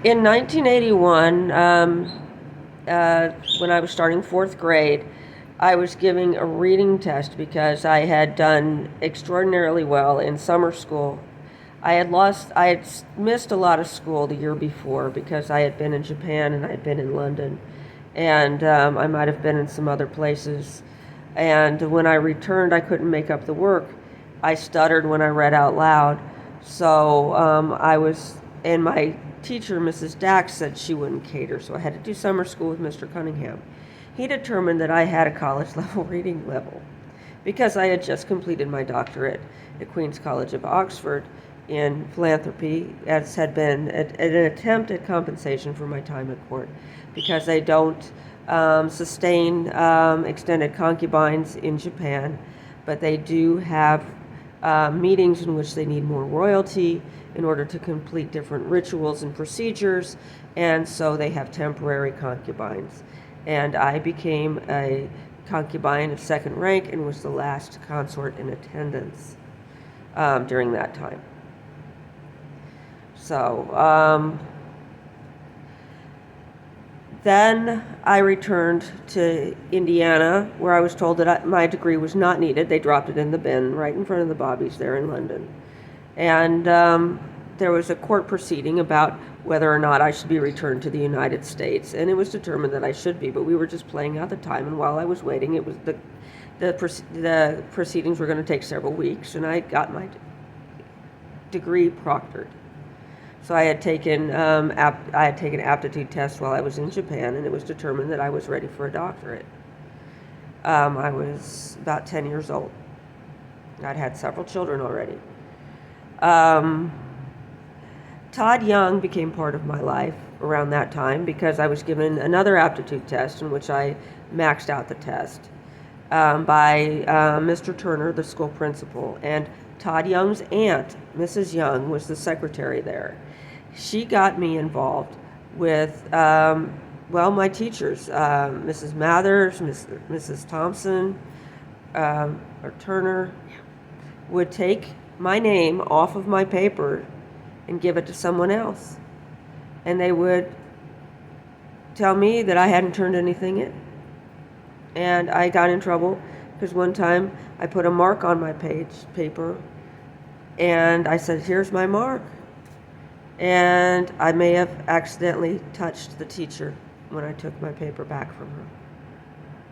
In 1981, when I was starting fourth grade, I was giving a reading test because I had done extraordinarily well in summer school. I had missed a lot of school the year before because I had been in Japan and I had been in London, and I might have been in some other places. And when I returned, I couldn't make up the work. I stuttered when I read out loud. So and my teacher, Mrs. Dax, said she wouldn't cater, so I had to do summer school with Mr. Cunningham. He determined that I had a college level reading level because I had just completed my doctorate at Queen's College of Oxford in philanthropy, as had been an attempt at compensation for my time at court, because I don't sustain extended concubines in Japan, but they do have meetings in which they need more royalty in order to complete different rituals and procedures, and so they have temporary concubines. And I became a concubine of second rank and was the last consort in attendance during that time. So then I returned to Indiana, where I was told that my degree was not needed. They dropped it in the bin right in front of the Bobbies there in London. And there was a court proceeding about whether or not I should be returned to the United States, and it was determined that I should be, but we were just playing out the time, and while I was waiting, it was the proceedings were going to take several weeks, and I got my degree proctored. So I had taken aptitude tests while I was in Japan, and it was determined that I was ready for a doctorate. I was about 10 years old. I'd had several children already. Todd Young became part of my life around that time because I was given another aptitude test in which I maxed out the test by Mr. Turner, the school principal, and Todd Young's aunt, Mrs. Young, was the secretary there. She got me involved with, my teachers, Mrs. Mathers, Mrs. Thompson, or Turner, would take my name off of my paper and give it to someone else. And they would tell me that I hadn't turned anything in. And I got in trouble because one time I put a mark on my paper and I said, "Here's my mark." And I may have accidentally touched the teacher when I took my paper back from her.